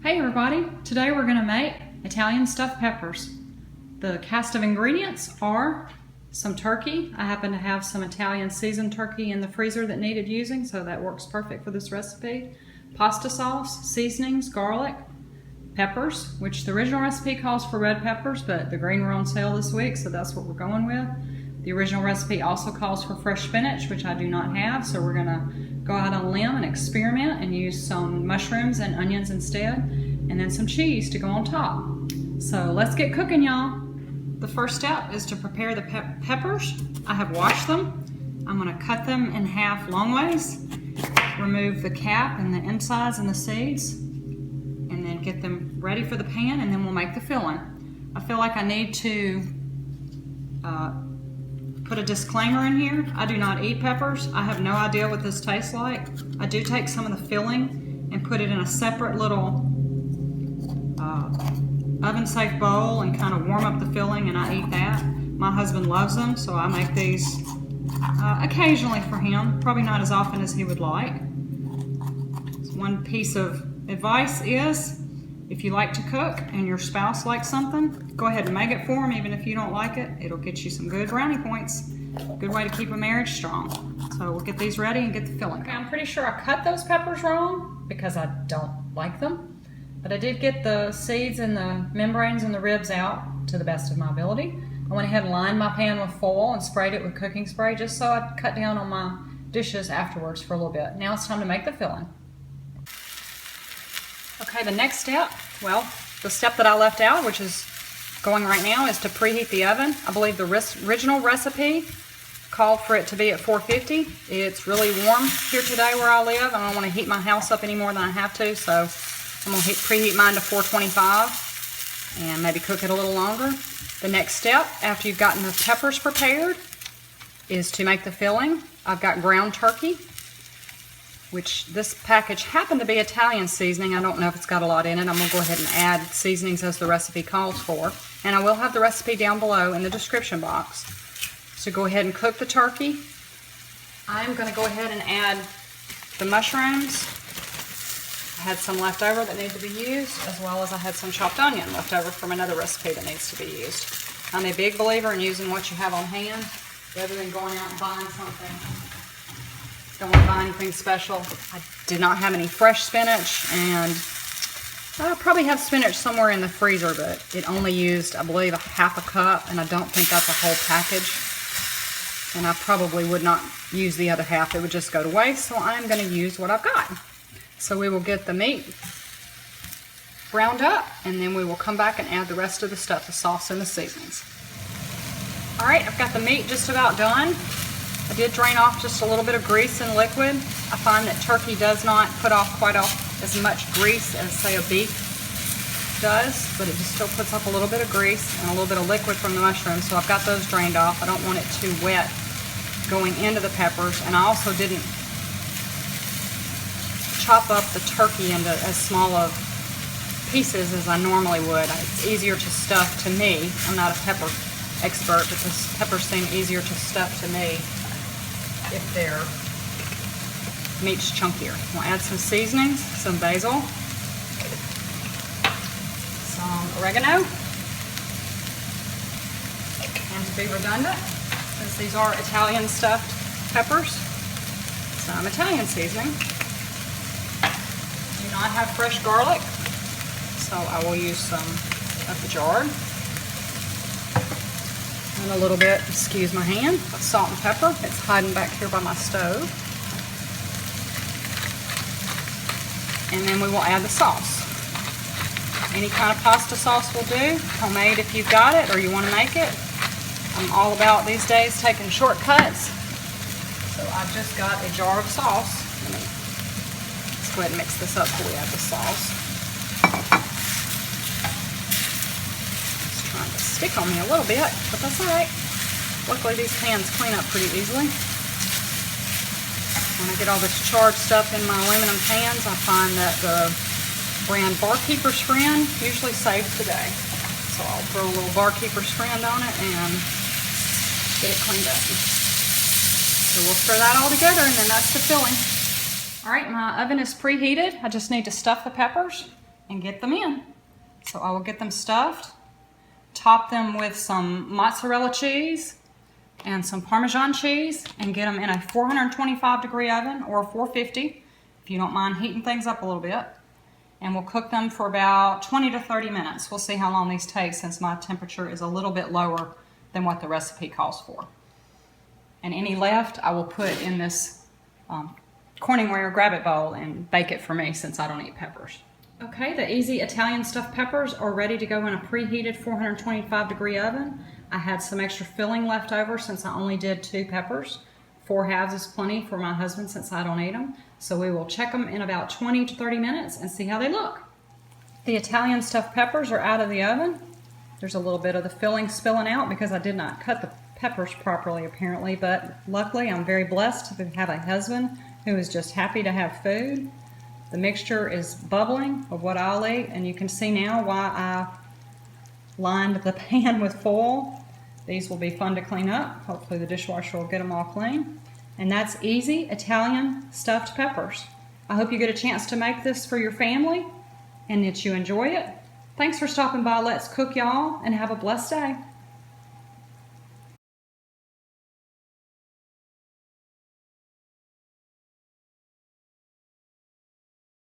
Hey everybody, today we're going to make Italian stuffed peppers. The cast of ingredients are some turkey. I happen to have some Italian seasoned turkey in the freezer that needed using, so that works perfect for this recipe. Pasta sauce, seasonings, garlic, peppers, which the original recipe calls for red peppers, but the green were on sale this week, so that's what we're going with. The original recipe also calls for fresh spinach, which I do not have, so we're going to go out on a limb and experiment and use some mushrooms and onions instead, and then some cheese to go on top. So let's get cooking, y'all. The first step is to prepare the peppers. I have washed them. I'm going to cut them in half long ways, remove the cap and the insides and the seeds, and then get them ready for the pan, and then we'll make the filling. I feel like I need to put a disclaimer in here. I do not eat peppers. I have no idea what this tastes like. I do take some of the filling and put it in a separate little oven-safe bowl and kind of warm up the filling, and I eat that. My husband loves them, so I make these occasionally for him, probably not as often as he would like. One piece of advice is, if you like to cook and your spouse likes something, go ahead and make it for them, even if you don't like it. It'll get you some good brownie points. Good way to keep a marriage strong. So we'll get these ready and get the filling. Okay, I'm pretty sure I cut those peppers wrong because I don't like them. But I did get the seeds and the membranes and the ribs out to the best of my ability. I went ahead and lined my pan with foil and sprayed it with cooking spray just so I'd cut down on my dishes afterwards for a little bit. Now it's time to make the filling. Okay, the next step, well, the step that I left out, which is going right now, is to preheat the oven. I believe the original recipe called for it to be at 450. It's really warm here today where I live. I don't want to heat my house up any more than I have to, so I'm going to preheat mine to 425 and maybe cook it a little longer. The next step, after you've gotten the peppers prepared, is to make the filling. I've got ground turkey, which this package happened to be Italian seasoning. I don't know if it's got a lot in it. I'm going to go ahead and add seasonings as the recipe calls for. And I will have the recipe down below in the description box. So go ahead and cook the turkey. I'm going to go ahead and add the mushrooms. I had some left over that need to be used, as well as I had some chopped onion left over from another recipe that needs to be used. I'm a big believer in using what you have on hand rather than going out and buying something. Don't want to buy anything special. I did not have any fresh spinach, and I probably have spinach somewhere in the freezer, but it only used, I believe, a half a cup, and I don't think that's a whole package. And I probably would not use the other half. It would just go to waste, so I'm going to use what I've got. So we will get the meat browned up, and then we will come back and add the rest of the stuff, the sauce and the seasonings. All right, I've got the meat just about done. I did drain off just a little bit of grease and liquid. I find that turkey does not put off quite as much grease as, say, a beef does, but it just still puts up a little bit of grease and a little bit of liquid from the mushrooms, so I've got those drained off. I don't want it too wet going into the peppers, and I also didn't chop up the turkey into as small of pieces as I normally would. It's easier to stuff to me. I'm not a pepper expert, but the peppers seem easier to stuff to me if their meat's chunkier. We'll add some seasonings, some basil, some oregano, and to be redundant, since these are Italian stuffed peppers, some Italian seasoning. Do not have fresh garlic, so I will use some of the jarred. And a little bit, excuse my hand, of salt and pepper. It's hiding back here by my stove. And then we will add the sauce. Any kind of pasta sauce will do, homemade if you've got it or you want to make it. I'm all about these days taking shortcuts. So I've just got a jar of sauce. Let's go ahead and mix this up before we add the sauce. Trying to stick on me a little bit, but that's alright. Luckily these pans clean up pretty easily. When I get all this charred stuff in my aluminum pans, I find that the brand Barkeeper's Friend usually saves the day. So I'll throw a little Barkeeper's Friend on it and get it cleaned up. So we'll stir that all together, and then that's the filling. All right, my oven is preheated. I just need to stuff the peppers. and get them in. So I will get them stuffed, top them with some mozzarella cheese and some parmesan cheese, and get them in a 425-degree oven or 450 if you don't mind heating things up a little bit. And we'll cook them for about 20 to 30 minutes. We'll see how long these take since my temperature is a little bit lower than what the recipe calls for. And any left I will put in this Corningware Grab-It bowl and bake it for me since I don't eat peppers. Okay, the easy Italian stuffed peppers are ready to go in a preheated 425-degree oven. I had some extra filling left over since I only did 2 peppers. 4 halves is plenty for my husband since I don't eat them. So we will check them in about 20 to 30 minutes and see how they look. The Italian stuffed peppers are out of the oven. There's a little bit of the filling spilling out because I did not cut the peppers properly apparently, but luckily I'm very blessed to have a husband who is just happy to have food. The mixture is bubbling of what I'll eat, and you can see now why I lined the pan with foil. These will be fun to clean up. Hopefully the dishwasher will get them all clean. And that's easy Italian stuffed peppers. I hope you get a chance to make this for your family and that you enjoy it. Thanks for stopping by Let's Cook, y'all, and have a blessed day.